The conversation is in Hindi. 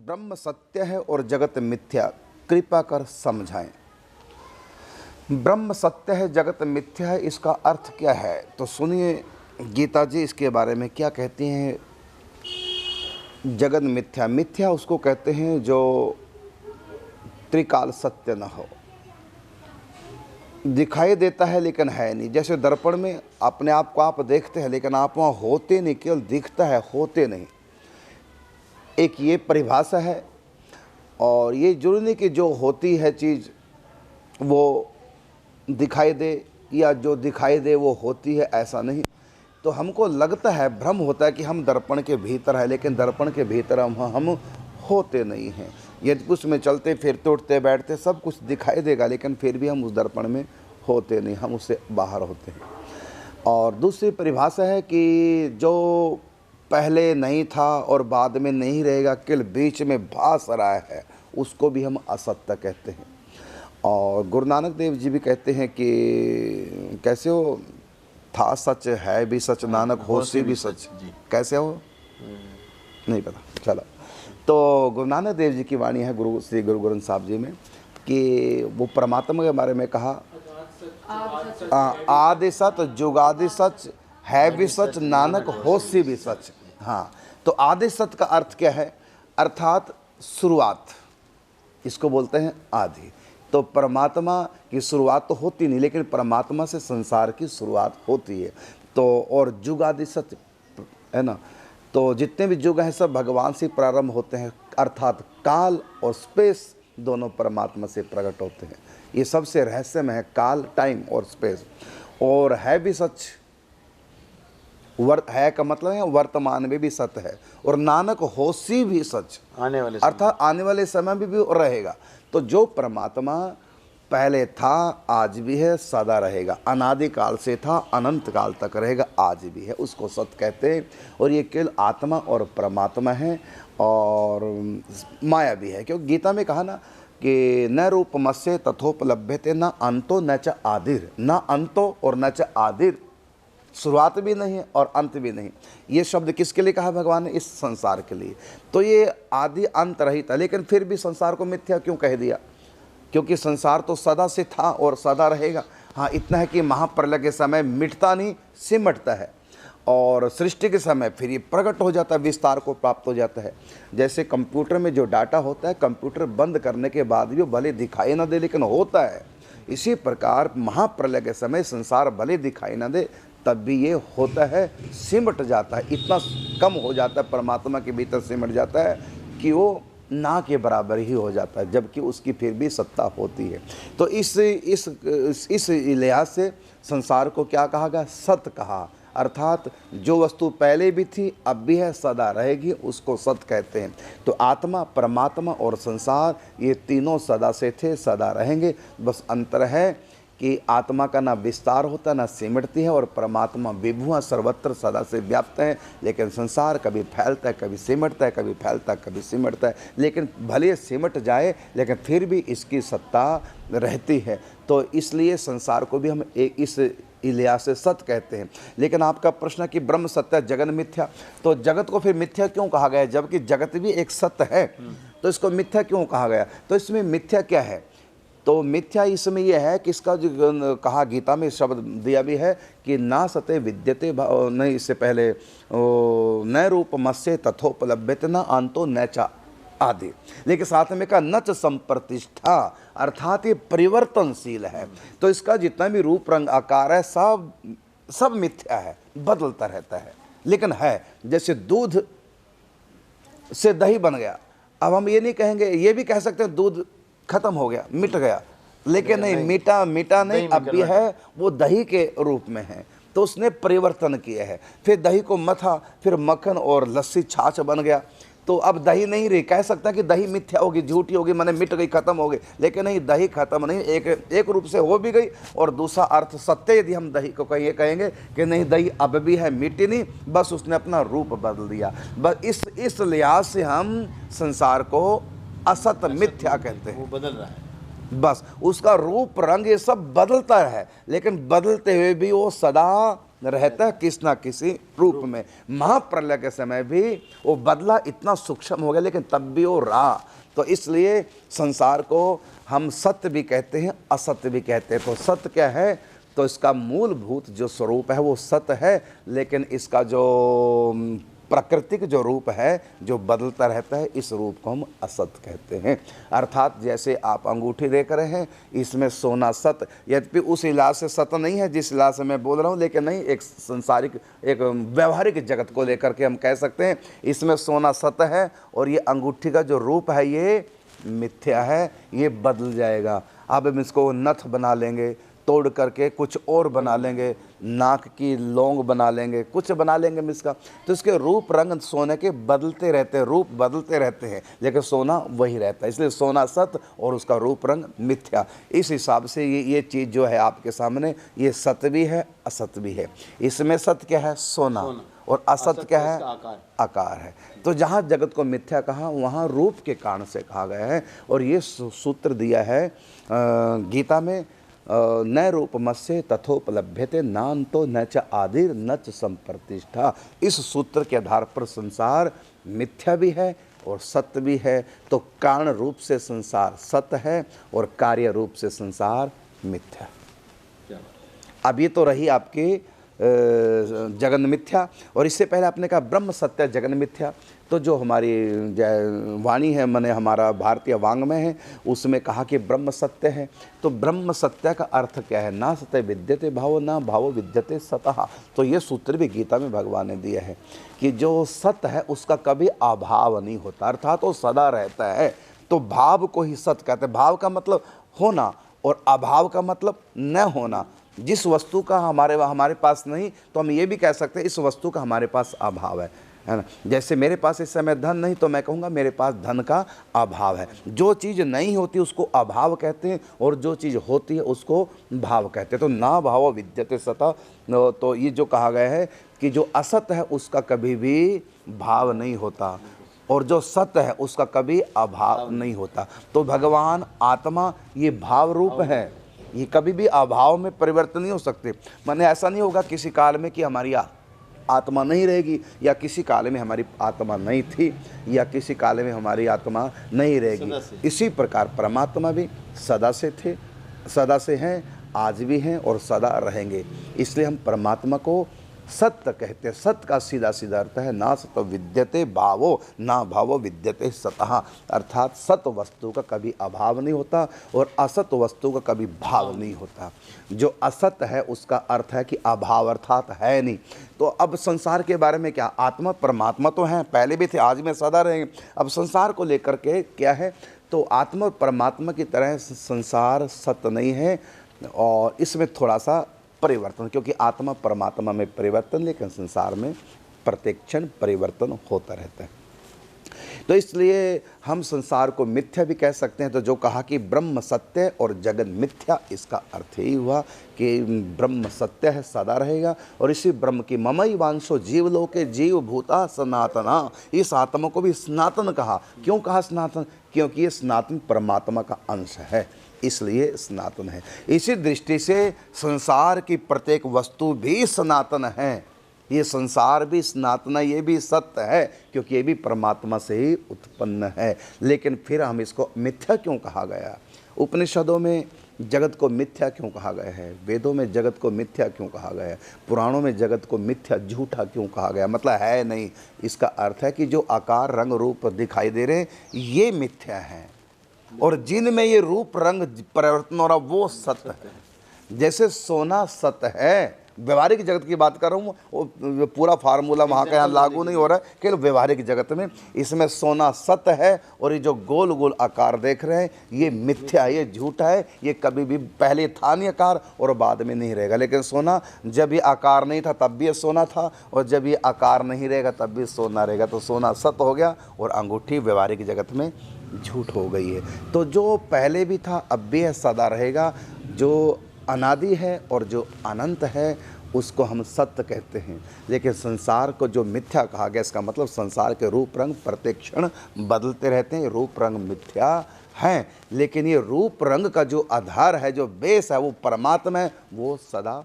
ब्रह्म सत्य है और जगत मिथ्या, कृपा कर समझाएं। ब्रह्म सत्य है, जगत मिथ्या है, इसका अर्थ क्या है? तो सुनिए गीता जी इसके बारे में क्या कहती हैं। जगत मिथ्या, मिथ्या उसको कहते हैं जो त्रिकाल सत्य न हो, दिखाई देता है लेकिन है नहीं। जैसे दर्पण में अपने आप को आप देखते हैं लेकिन आप वहाँ होते नहीं, केवल दिखता है, होते नहीं। एक ये परिभाषा है। और ये जरूरी नहीं कि जो होती है चीज़ वो दिखाई दे या जो दिखाई दे वो होती है, ऐसा नहीं। तो हमको लगता है, भ्रम होता है कि हम दर्पण के भीतर है, लेकिन दर्पण के भीतर हम होते नहीं हैं। यदि उसमें चलते फिरते उठते बैठते सब कुछ दिखाई देगा, लेकिन फिर भी हम उस दर्पण में होते नहीं, हम उससे बाहर होते हैं। और दूसरी परिभाषा है कि जो पहले नहीं था और बाद में नहीं रहेगा, केवल बीच में भास रहा है, उसको भी हम असत्य कहते हैं। और गुरु नानक देव जी भी कहते हैं कि कैसे हो, था सच है भी सच, नानक होसी भी सच। कैसे हो नहीं पता, चलो। तो गुरु नानक देव जी की वाणी है गुरु श्री गुरु ग्रंथ साहब जी में कि वो परमात्मा के बारे में कहा, आदि सच, जुगादि सच, है भी सच, नानक होसी भी सच। हाँ, तो आदि सच का अर्थ क्या है? अर्थात शुरुआत, इसको बोलते हैं आदि। तो परमात्मा की शुरुआत तो होती नहीं, लेकिन परमात्मा से संसार की शुरुआत होती है। तो और जुग आदि सत्य है ना, तो जितने भी युग हैं सब भगवान से प्रारंभ होते हैं, अर्थात काल और स्पेस दोनों परमात्मा से प्रकट होते हैं। ये सबसे रहस्यमय है, काल, टाइम और स्पेस। और है भी सच, है का मतलब है वर्तमान में भी सत्य है। और नानक होसी भी सच, आने वाले अर्थात आने वाले समय में भी रहेगा। तो जो परमात्मा पहले था, आज भी है, सदा रहेगा, अनादि काल से था, अनंत काल तक रहेगा, आज भी है, उसको सत्य कहते हैं। और ये केवल आत्मा और परमात्मा है और माया भी है। क्योंकि गीता में कहा ना कि न रूपमस्य तथोपलभ्यते न अंतो न च आदिर, न अंतो और न च आदिर, शुरुआत भी नहीं है और अंत भी नहीं। ये शब्द किसके लिए कहा भगवान ने? इस संसार के लिए। तो ये आदि अंत रहित है, लेकिन फिर भी संसार को मिथ्या क्यों कह दिया? क्योंकि संसार तो सदा से था और सदा रहेगा। हाँ, इतना है कि महाप्रलय के समय मिटता नहीं, सिमटता है, और सृष्टि के समय फिर ये प्रकट हो जाता है, विस्तार को प्राप्त हो जाता है। जैसे कंप्यूटर में जो डाटा होता है, कंप्यूटर बंद करने के बाद भी भले दिखाई ना दे लेकिन होता है। इसी प्रकार महाप्रलय के समय संसार भले दिखाई ना दे तब भी ये होता है, सिमट जाता है, इतना कम हो जाता है, परमात्मा के भीतर सिमट जाता है कि वो ना के बराबर ही हो जाता है, जबकि उसकी फिर भी सत्ता होती है। तो इस लिहाज से संसार को क्या कहा गया? सत्य कहा। अर्थात जो वस्तु पहले भी थी, अब भी है, सदा रहेगी, उसको सत्य कहते हैं। तो आत्मा, परमात्मा और संसार ये तीनों सदा से थे, सदा रहेंगे। बस अंतर है कि आत्मा का ना विस्तार होता, ना सिमटती है, और परमात्मा विभु सर्वत्र सदा से व्याप्त है। लेकिन संसार कभी फैलता है, कभी सिमटता है, कभी फैलता है, कभी सिमटता है। लेकिन भले सिमट जाए लेकिन फिर भी इसकी सत्ता रहती है। तो इसलिए संसार को भी हम एक इस लिहाज से सत्य कहते हैं। लेकिन आपका प्रश्न है कि ब्रह्म सत्य, जगत मिथ्या, तो जगत को फिर मिथ्या क्यों कहा गया? जबकि जगत भी एक सत्य है, तो इसको मिथ्या क्यों कहा गया? तो इसमें मिथ्या क्या है? तो मिथ्या इसमें यह है कि इसका जो कहा गीता में शब्द दिया भी है कि ना सते विद्यते, नहीं, इससे पहले न रूपमस्य तथोपलभ्यते न अंतो न च आदि, लेकिन साथ में कहा न च संप्रतिष्ठा, अर्थात ये परिवर्तनशील है। तो इसका जितना भी रूप रंग आकार है सब मिथ्या है, बदलता रहता है, लेकिन है। जैसे दूध से दही बन गया, अब हम ये नहीं कहेंगे, ये भी कह सकते हैं दूध खत्म हो गया, मिट गया, लेकिन नहीं, मीठा नहीं, अब भी है, वो दही के रूप में है। तो उसने परिवर्तन किया है, फिर दही को मथा, फिर मक्खन और लस्सी, छाछ बन गया। तो अब दही नहीं रही, कह सकता है कि दही मिथ्या होगी, झूठी होगी, मैंने मिट गई, खत्म हो गई, लेकिन नहीं, दही खत्म नहीं, एक रूप से हो भी गई। और दूसरा अर्थ सत्य, यदि हम दही को कहेंगे कि नहीं, दही अब भी है, मिट्टी नहीं, बस उसने अपना रूप बदल दिया। बस इस लिहाज से हम संसार को असत, मिथ्या कहते हैं। वो बदल रहा है, बस उसका रूप रंग ये सब बदलता है, लेकिन बदलते हुए भी वो सदा रहता है किस ना किसी रूप में। महाप्रलय के समय भी वो बदला इतना सूक्ष्म हो गया, लेकिन तब भी वो रहा। तो इसलिए संसार को हम सत्य भी कहते हैं, असत्य भी कहते हैं। तो सत्य क्या है? तो इसका मूलभूत जो स्वरूप है वो सत्य है, लेकिन इसका जो प्राकृतिक जो रूप है जो बदलता रहता है, इस रूप को हम असत्य कहते हैं। अर्थात जैसे आप अंगूठी देख रहे हैं, इसमें सोना सत्य, यद्यपि उस इलाज से सत्य नहीं है जिस इलाज से मैं बोल रहा हूँ, लेकिन नहीं, एक संसारिक एक व्यवहारिक जगत को लेकर के हम कह सकते हैं इसमें सोना सत्य है, और ये अंगूठी का जो रूप है ये मिथ्या है, ये बदल जाएगा। अब हम इसको नथ बना लेंगे, तोड़ करके कुछ और बना लेंगे, नाक की लौंग बना लेंगे, कुछ बना लेंगे हम इसका, तो इसके रूप रंग सोने के बदलते रहते हैं, रूप बदलते रहते हैं, लेकिन सोना वही रहता है। इसलिए सोना सत्य और उसका रूप रंग मिथ्या। इस हिसाब से ये चीज़ जो है आपके सामने, ये सत्य भी है, असत्य भी है। इसमें सत्य क्या है? सोना, और असत्य क्या है? आकार है। तो जहाँ जगत को मिथ्या कहा, वहाँ रूप के कारण से कहा गया है। और ये सूत्र दिया है गीता में, न रूपमस्य तथोपलभ्यते नान्तो न च आदिर न च संप्रतिष्ठा। इस सूत्र के आधार पर संसार मिथ्या भी है और सत्य भी है। तो कारण रूप से संसार सत्य है और कार्य रूप से संसार मिथ्या। अब ये तो रही आपकी जगन मिथ्या, और इससे पहले आपने कहा ब्रह्म सत्य जगन मिथ्या। तो जो हमारी वाणी है, माने हमारा भारतीय वाङ्मय है, उसमें कहा कि ब्रह्म सत्य है। तो ब्रह्म सत्य का अर्थ क्या है? ना सत्य विद्यते भावो, ना भावो विद्यते सतः। तो ये सूत्र भी गीता में भगवान ने दिया है कि जो सत्य है उसका कभी अभाव नहीं होता, अर्थात वो सदा रहता है। तो भाव को ही सत्य कहते हैं। भाव का मतलब होना और अभाव का मतलब न होना। जिस वस्तु का हमारे पास नहीं, तो हम ये भी कह सकते हैं इस वस्तु का हमारे पास अभाव है ना। जैसे मेरे पास इस समय धन नहीं, तो मैं कहूँगा मेरे पास धन का अभाव है। जो चीज़ नहीं होती उसको अभाव कहते हैं, और जो चीज़ होती है उसको भाव कहते हैं। तो ना भाव विद्यते सतः। तो ये जो कहा गया है कि जो असत्य है उसका कभी भी भाव नहीं होता, और जो सत्य है उसका कभी अभाव नहीं होता। तो भगवान आत्मा ये भाव रूप है, ये कभी भी अभाव में परिवर्तन नहीं हो सकते। माने ऐसा नहीं होगा किसी काल में कि हमारी आत्मा नहीं रहेगी, या किसी काल में हमारी आत्मा नहीं थी, या किसी काल में हमारी आत्मा नहीं रहेगी। इसी प्रकार परमात्मा भी सदा से थे, सदा से हैं, आज भी हैं और सदा रहेंगे। इसलिए हम परमात्मा को सत्य कहते हैं। सत्य का सीधा सीधा अर्थ है ना सत्य विद्यते भावो, ना भावो विद्यते सतः। अर्थात सत्य वस्तु का कभी अभाव नहीं होता और असत्य वस्तु का कभी भाव नहीं होता। जो असत्य है उसका अर्थ है कि अभाव, अर्थात है नहीं। तो अब संसार के बारे में क्या? आत्मा परमात्मा तो हैं, पहले भी थे, आज में सदा रहेंगे। अब संसार को लेकर के क्या है? तो आत्मा और परमात्मा की तरह संसार सत्य नहीं है, और इसमें थोड़ा सा परिवर्तन, क्योंकि आत्मा परमात्मा में परिवर्तन, लेकिन संसार में प्रत्येक क्षण परिवर्तन होता रहता है। तो इसलिए हम संसार को मिथ्या भी कह सकते हैं। तो जो कहा कि ब्रह्म सत्य और जगत मिथ्या, इसका अर्थ यही हुआ कि ब्रह्म सत्य है, सदा रहेगा, और इसी ब्रह्म की ममई वांशो जीवलोके जीव भूता सनातना। इस आत्मा को भी सनातन कहा। क्यों कहा सनातन? क्योंकि ये सनातन परमात्मा का अंश है, इसलिए सनातन है। इसी दृष्टि से संसार की प्रत्येक वस्तु भी सनातन है। ये संसार भी सनातन है, ये भी सत्य है, क्योंकि ये भी परमात्मा से ही उत्पन्न है। लेकिन फिर हम इसको मिथ्या क्यों कहा गया? उपनिषदों में जगत को मिथ्या क्यों कहा गया है? वेदों में जगत को मिथ्या क्यों कहा गया है? पुराणों में जगत को मिथ्या, झूठा क्यों कहा गया? मतलब है नहीं। इसका अर्थ है कि जो आकार रंग रूप दिखाई दे रहे हैं ये मिथ्या है, और जिनमें ये रूप रंग परिवर्तन हो रहा वो सत्य है। जैसे सोना सत्य है, व्यवहारिक जगत की बात कर रहा हूँ, वो पूरा फार्मूला वहाँ का यहाँ लागू नहीं हो रहा है, केवल व्यवहारिक जगत में इसमें सोना सत्य है, और ये जो गोल गोल आकार देख रहे हैं ये मिथ्या है, ये झूठा है। ये कभी भी पहले था नहीं आकार और बाद में नहीं रहेगा। लेकिन सोना जब ये आकार नहीं था तब भी ये सोना था, और जब ये आकार नहीं रहेगा तब भी सोना रहेगा। तो सोना सत्य हो गया, और अंगूठी व्यवहारिक जगत में झूठ हो गई है। तो जो पहले भी था अब भी है, सदा रहेगा। जो अनादि है और जो अनंत है उसको हम सत्य कहते हैं। लेकिन संसार को जो मिथ्या कहा गया, इसका मतलब संसार के रूप रंग प्रत्येक क्षण बदलते रहते हैं, रूप रंग मिथ्या हैं। लेकिन ये रूप रंग का जो आधार है, जो बेस है, वो परमात्मा है, वो सदा